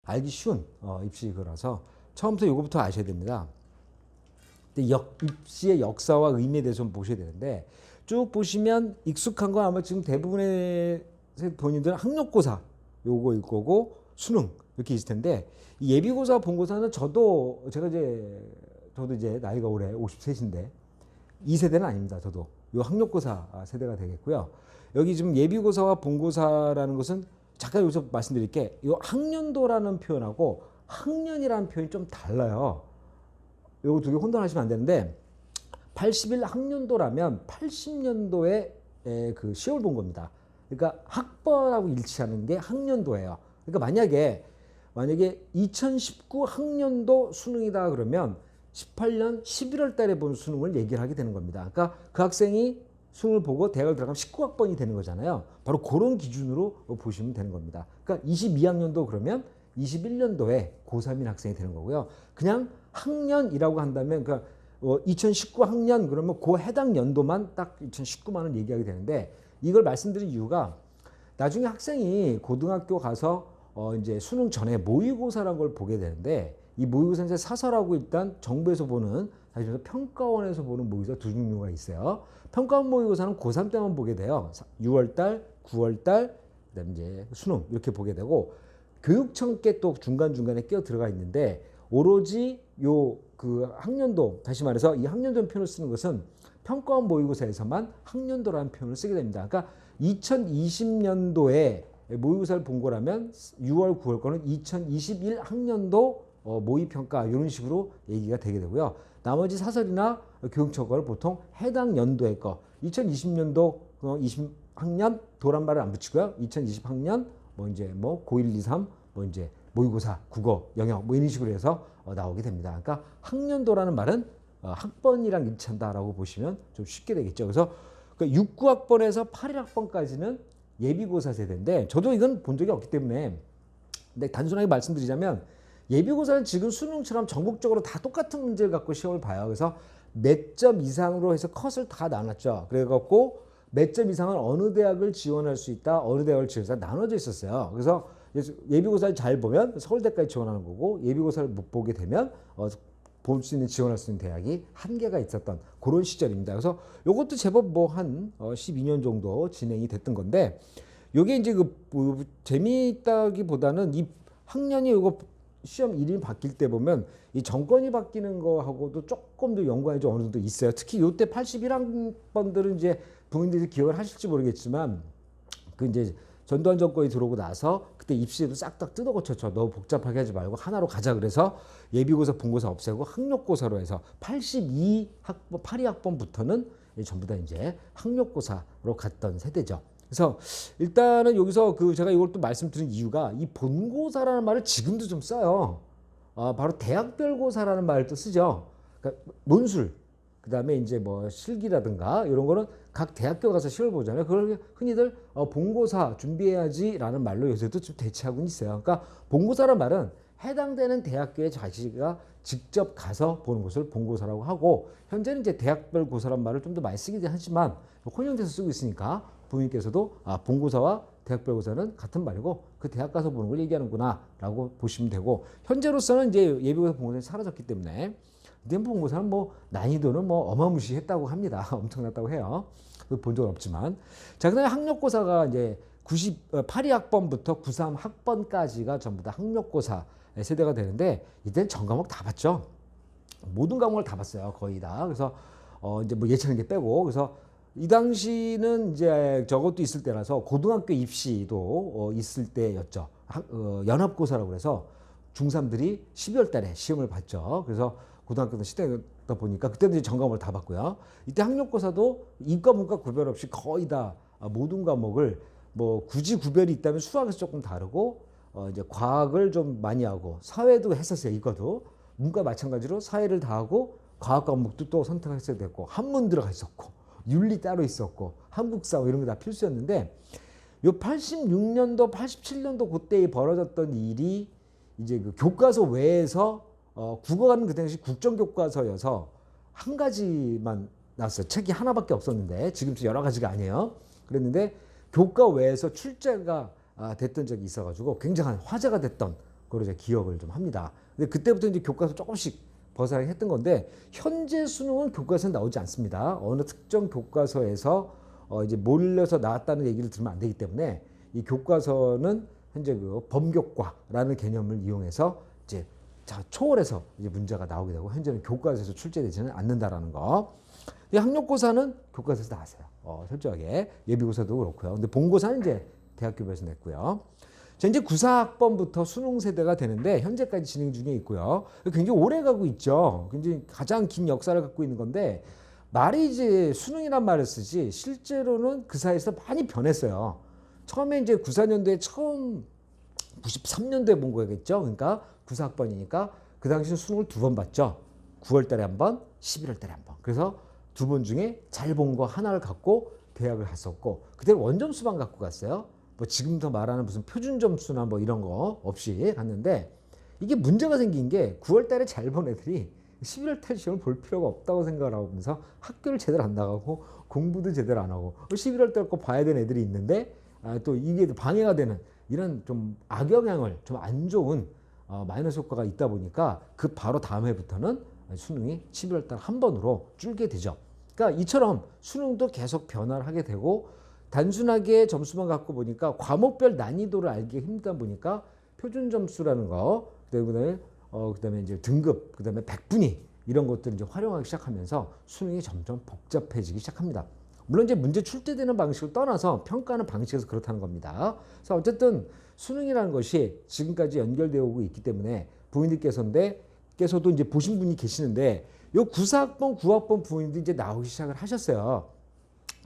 알기 쉬운 입시거라서 처음부터 이거부터 아셔야 됩니다. 근데 입시의 역사와 의미에 대해서 좀 보셔야 되는데, 쭉 보시면 익숙한 건 아마 지금 대부분의 본인들은 학력고사 요거일 거고 수능 이렇게 있을 텐데, 이 예비고사 본고사는 저도 이제 나이가 올해 53인데 2세대는 아닙니다. 저도 요 학력고사 세대가 되겠고요. 여기 지금 예비고사와 본고사라는 것은 잠깐 여기서 말씀드릴게, 요 학년도라는 표현하고 학년이라는 표현이 좀 달라요. 요거 두 개 혼돈하시면 안 되는데, 81 학년도라면 80년도에 그 시험을 본 겁니다. 그러니까 학번하고 일치하는 게 학년도예요. 그러니까 만약에 2019 학년도 수능이다 그러면 18년 11월 달에 본 수능을 얘기를 하게 되는 겁니다. 그러니까 그 학생이 수능을 보고 대학을 들어가면 19학번이 되는 거잖아요. 바로 그런 기준으로 보시면 되는 겁니다. 그러니까 22학년도 그러면 21년도에 고3인 학생이 되는 거고요. 그냥 학년이라고 한다면, 그러니까 2019 학년 그러면 그 해당 연도만 딱 2019만을 얘기하게 되는데, 이걸 말씀드린 이유가 나중에 학생이 고등학교 가서 이제 수능 전에 모의고사라는 걸 보게 되는데, 이 모의고사는 사설하고 일단 정부에서 보는, 사실 평가원에서 보는 모의고사 두 종류가 있어요. 평가원 모의고사는 고3 때만 보게 돼요. 6월달, 9월달, 그다음 이제 수능 이렇게 보게 되고, 교육청께 또 중간중간에 끼어 들어가 있는데, 오로지 그 학년도, 다시 말해서 이 학년도 표현을 쓰는 것은 평가원 모의고사에서만 학년도라는 표현을 쓰게 됩니다. 그러니까 2020년도에 모의고사를 본 거라면 6월, 9월 거는 2021 학년도 모의평가 이런 식으로 얘기가 되게 되고요. 나머지 사설이나 교육청 거를 보통 해당 연도의 거, 2020년도 20학년 도란 말을 안 붙이고요. 2020학년 고1, 2, 3 이제 모의고사, 국어, 영역 이런 식으로 해서 나오게 됩니다. 그러니까 학년도라는 말은 학번이랑 일치한다라고 보시면 좀 쉽게 되겠죠. 그래서 6, 9학번에서 8, 1학번까지는 예비고사 세대인데, 저도 이건 본 적이 없기 때문에, 근데 단순하게 말씀드리자면 예비고사는 지금 수능처럼 전국적으로 다 똑같은 문제를 갖고 시험을 봐요. 그래서 몇 점 이상으로 해서 컷을 다 나눴죠. 그래갖고 몇 점 이상은 어느 대학을 지원할 수 있다, 어느 대학을 지원해서 나눠져 있었어요. 그래서 예비고사를 잘 보면 서울대까지 지원하는 거고, 예비고사를 못 보게 되면 볼 수 있는, 지원할 수 있는 대학이 한계가 있었던 그런 시절입니다. 그래서 이것도 제법 한 12년 정도 진행이 됐던 건데, 요게 이제 재미있다기보다는 이 학년이 이거 시험 이름이 바뀔 때 보면 이 정권이 바뀌는 거하고도 조금 더 연관이 좀 어느 정도 있어요. 특히 요때 81학번들은 이제 부모님들이 기억을 하실지 모르겠지만, 그 이제 전두환 정권이 들어오고 나서 그때 입시에도 싹 다 뜯어 고쳤죠. 너무 복잡하게 하지 말고 하나로 가자. 그래서 예비고사, 본고사 없애고 학력고사로 해서 82학번, 82학번부터는 전부 다 이제 학력고사로 갔던 세대죠. 그래서 일단은 여기서 제가 이걸 또 말씀드린 이유가, 이 본고사라는 말을 지금도 좀 써요. 바로 대학별고사라는 말을 또 쓰죠. 그러니까 논술, 그다음에 이제 실기라든가 이런 거는 각 대학교 가서 시험을 보잖아요. 그걸 흔히들 본고사 준비해야지라는 말로 요새도 좀 대체하고 있어요. 그러니까 본고사라는 말은 해당되는 대학교에 자기가 직접 가서 보는 것을 본고사라고 하고, 현재는 이제 대학별 고사란 말을 좀 더 많이 쓰긴 하지만 혼용돼서 쓰고 있으니까 부모님께서도 본고사와 대학별 고사는 같은 말이고 그 대학 가서 보는 걸 얘기하는구나라고 보시면 되고, 현재로서는 이제 예비고사, 본고사는 사라졌기 때문에 본고사는 난이도는 어마무시했다고 합니다. 엄청났다고 해요. 본 적은 없지만. 자, 그다음에 학력고사가 이제 82학번부터 93학번까지가 전부 다 학력고사 세대가 되는데, 이때는 전 과목 다 봤죠. 모든 과목을 다 봤어요. 거의 다. 그래서 이제 예체능 게 빼고, 그래서 이 당시는 이제 저것도 있을 때라서 고등학교 입시도 있을 때였죠. 연합고사라고 해서 중3들이 12월 달에 시험을 봤죠. 그래서 고등학교 시대다 보니까 그때도 이제 전과목을 다 봤고요. 이때 학력고사도 이과 문과 구별 없이 거의 다 모든 과목을, 굳이 구별이 있다면 수학에서 조금 다르고, 이제 과학을 좀 많이 하고, 사회도 했었어요. 이과도 문과 마찬가지로 사회를 다 하고, 과학 과목도 또 선택했어야 됐고, 한문 들어가 있었고, 윤리 따로 있었고, 한국사 이런 거 다 필수였는데, 요 86년도, 87년도 그때 벌어졌던 일이 이제 그 교과서 외에서 국어는 그 당시 국정교과서여서 한 가지만 나왔어요. 책이 하나밖에 없었는데, 지금 여러 가지가 아니에요. 그랬는데 교과 외에서 출제가 됐던 적이 있어가지고 굉장한 화제가 됐던 걸 이제 기억을 좀 합니다. 근데 그때부터 이제 교과서 조금씩 벗어나긴 했던 건데 현재 수능은 교과서에 나오지 않습니다. 어느 특정 교과서에서 이제 몰려서 나왔다는 얘기를 들으면 안 되기 때문에 이 교과서는 현재 그 범교과라는 개념을 이용해서 이제 초월해서 이제 문제가 나오게 되고 현재는 교과서에서 출제되지는 않는다라는 거. 학력고사는 교과서에서 나왔어요. 철저하게 예비고사도 그렇고요. 근데 본고사는 이제 대학교에서 냈고요. 자, 이제 94학번부터 수능 세대가 되는데 현재까지 진행 중에 있고요. 굉장히 오래 가고 있죠. 굉장히 가장 긴 역사를 갖고 있는 건데 말이 이제 수능이란 말을 쓰지 실제로는 그 사이에서 많이 변했어요. 처음에 이제 94년도에 처음 93년도에 본 거겠죠. 그러니까 94학번이니까 그 당시에 수능을 2번 봤죠. 9월 달에 한 번, 11월 달에 한 번. 그래서 2번 중에 잘 본 거 하나를 갖고 대학을 갔었고 그때는 원점수만 갖고 갔어요. 뭐 지금부터 말하는 무슨 표준 점수나 뭐 이런 거 없이 갔는데 이게 문제가 생긴 게 9월 달에 잘 본 애들이 11월 달 시험을 볼 필요가 없다고 생각을 하면서 학교를 제대로 안 나가고 공부도 제대로 안 하고 11월 달 거 봐야 되는 애들이 있는데 또 이게 방해가 되는 이런 좀 악영향을 좀 안 좋은 마이너스 효과가 있다 보니까 그 바로 다음 해부터는 수능이 11월 달 한 번으로 줄게 되죠. 그러니까 이처럼 수능도 계속 변화를 하게 되고 단순하게 점수만 갖고 보니까 과목별 난이도를 알기 힘들다 보니까 표준 점수라는 거, 그다음에 이제 등급, 그다음에 백분위 이런 것들을 이제 활용하기 시작하면서 수능이 점점 복잡해지기 시작합니다. 물론 이제 문제 출제되는 방식을 떠나서 평가하는 방식에서 그렇다는 겁니다. 그래서 어쨌든 수능이라는 것이 지금까지 연결되어 오고 있기 때문에 부모님들께서도 이제 보신 분이 계시는데 요 94학번, 9학번 부모님들이 이제 나오기 시작을 하셨어요.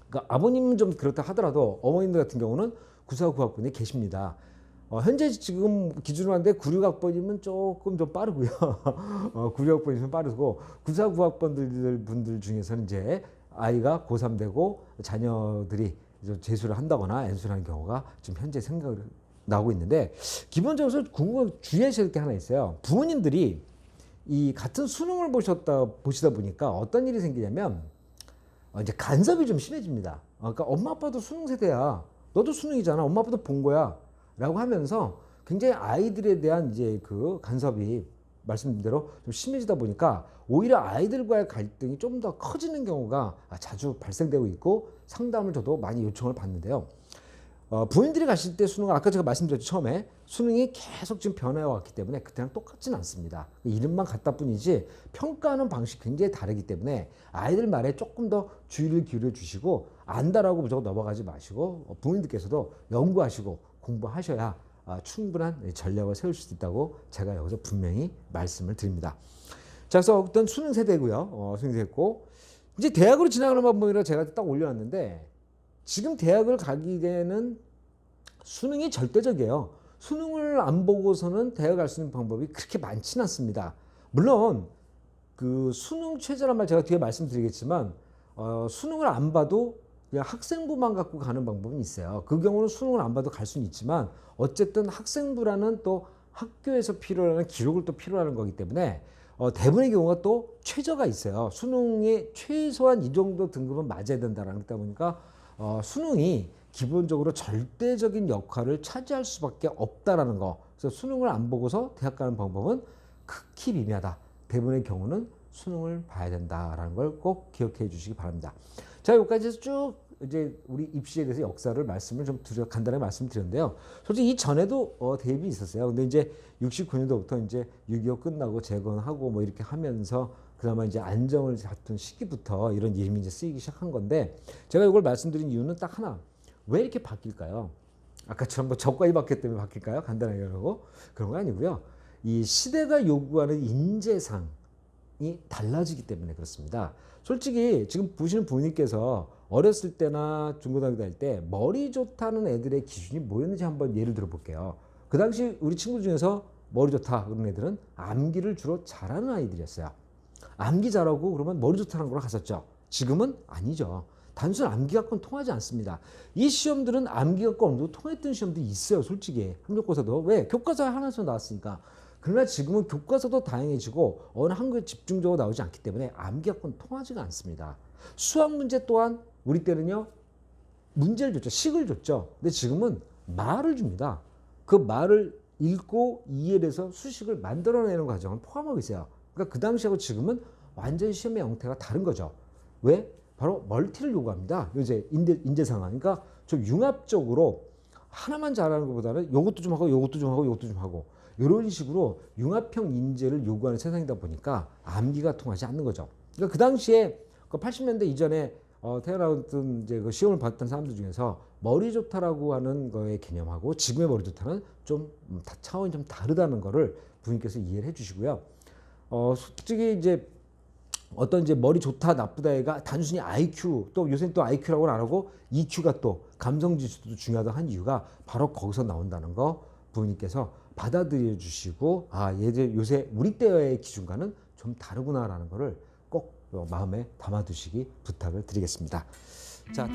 그러니까 아버님은 좀 그렇다 하더라도 어머님들 같은 경우는 94, 9학번이 계십니다. 현재 지금 기준으로 하는데 96학번이면 조금 좀 빠르고요. 96학번이면 빠르고 94, 9학번들 분들 중에서는 이제 아이가 고3 되고 자녀들이 재수를 한다거나 엔수를 하는 경우가 지금 현재 생각을 나오고 있는데 기본적으로 주의하셔야 될 게 하나 있어요. 부모님들이 이 같은 수능을 보시다 보니까 어떤 일이 생기냐면 이제 간섭이 좀 심해집니다. 그러니까 엄마 아빠도 수능 세대야. 너도 수능이잖아. 엄마 아빠도 본 거야. 라고 하면서 굉장히 아이들에 대한 이제 그 간섭이 말씀드린 대로 좀 심해지다 보니까 오히려 아이들과의 갈등이 좀 더 커지는 경우가 자주 발생되고 있고 상담을 저도 많이 요청을 받는데요. 부모님들이 가실 때 수능은 아까 제가 말씀드렸죠. 처음에 수능이 계속 지금 변해 왔기 때문에 그때랑 똑같지는 않습니다. 이름만 같다 뿐이지 평가하는 방식이 굉장히 다르기 때문에 아이들 말에 조금 더 주의를 기울여 주시고 안다라고 무조건 넘어가지 마시고 부모님들께서도 연구하시고 공부하셔야 충분한 전략을 세울 수 있다고 제가 여기서 분명히 말씀을 드립니다. 자, 그래서 어떤 수능 세대고요. 수능 세대고 이제 대학으로 진학하는 방법이라 제가 딱 올려놨는데 지금 대학을 가기에는 수능이 절대적이에요. 수능을 안 보고서는 대학 갈 수 있는 방법이 그렇게 많지는 않습니다. 물론 그 수능 최저란 말 제가 뒤에 말씀드리겠지만 수능을 안 봐도 그냥 학생부만 갖고 가는 방법은 있어요. 그 경우는 수능을 안 봐도 갈 수는 있지만 어쨌든 학생부라는 또 학교에서 필요로 하는 기록을 또 필요로 하는 거기 때문에 대부분의 경우가 또 최저가 있어요. 수능에 최소한 이 정도 등급은 맞아야 된다라는 거다 보니까 수능이 기본적으로 절대적인 역할을 차지할 수밖에 없다라는 거. 그래서 수능을 안 보고서 대학 가는 방법은 극히 미미하다. 대부분의 경우는 수능을 봐야 된다라는 걸 꼭 기억해 주시기 바랍니다. 자, 여기까지 쭉 이제 우리 입시에 대해서 역사를 말씀을 좀 간단하게 말씀드렸는데요. 솔직히 이 전에도 대입이 있었어요. 근데 이제 69년도부터 이제 6.25 끝나고 재건하고 뭐 이렇게 하면서 그나마 이제 안정을 잡던 시기부터 이런 이름이 이제 쓰이기 시작한 건데 제가 이걸 말씀드린 이유는 딱 하나. 왜 이렇게 바뀔까요? 아까처럼 뭐 저가이 바뀌기 때문에 바뀔까요? 간단하게 하고 그런 거 아니고요. 이 시대가 요구하는 인재상이 달라지기 때문에 그렇습니다. 솔직히 지금 보시는 부모님께서 어렸을 때나 중고등학교 다닐 때 머리 좋다는 애들의 기준이 뭐였는지 한번 예를 들어 볼게요. 그 당시 우리 친구 중에서 머리 좋다 그런 애들은 암기를 주로 잘하는 아이들이었어요. 암기 잘하고 그러면 머리 좋다는 걸로 갔었죠. 지금은 아니죠. 단순 암기 갖고는 통하지 않습니다. 이 시험들은 암기 갖고 어느 정도 통했던 시험들이 있어요. 솔직히 학력고사도. 왜? 교과서에 하나씩 나왔으니까. 그러나 지금은 교과서도 다양해지고 어느 한 교에 집중적으로 나오지 않기 때문에 암기 갖고는 통하지가 않습니다. 수학 문제 또한 우리 때는요. 문제를 줬죠. 식을 줬죠. 근데 지금은 말을 줍니다. 그 말을 읽고 이해해서 수식을 만들어내는 과정을 포함하고 있어요. 그러니까 그 당시하고 지금은 완전히 시험의 형태가 다른 거죠. 왜? 바로 멀티를 요구합니다. 이제 인재 상황. 그러니까 좀 융합적으로 하나만 잘하는 것보다는 요것도 좀 하고 요것도 좀 하고 요것도 좀 하고 이런 식으로 융합형 인재를 요구하는 세상이다 보니까 암기가 통하지 않는 거죠. 그러니까 그 당시에 그 80년대 이전에 태어났던 이제 그 시험을 봤던 사람들 중에서 머리 좋다라고 하는 거의 개념하고 지금의 머리 좋다는 좀 차원이 좀 다르다는 거를 부모님께서 이해를 해주시고요. 솔직히 이제 어떤 이제 머리 좋다 나쁘다가 단순히 IQ 또 요새는 또 IQ라고는 안 하고 EQ가 또 감성 지수도 중요하다 한 이유가 바로 거기서 나온다는 거 부모님께서 받아들여 주시고 아 얘들 요새 우리 때의 기준과는 좀 다르구나라는 거를 꼭 마음에 담아두시기 부탁을 드리겠습니다. 자.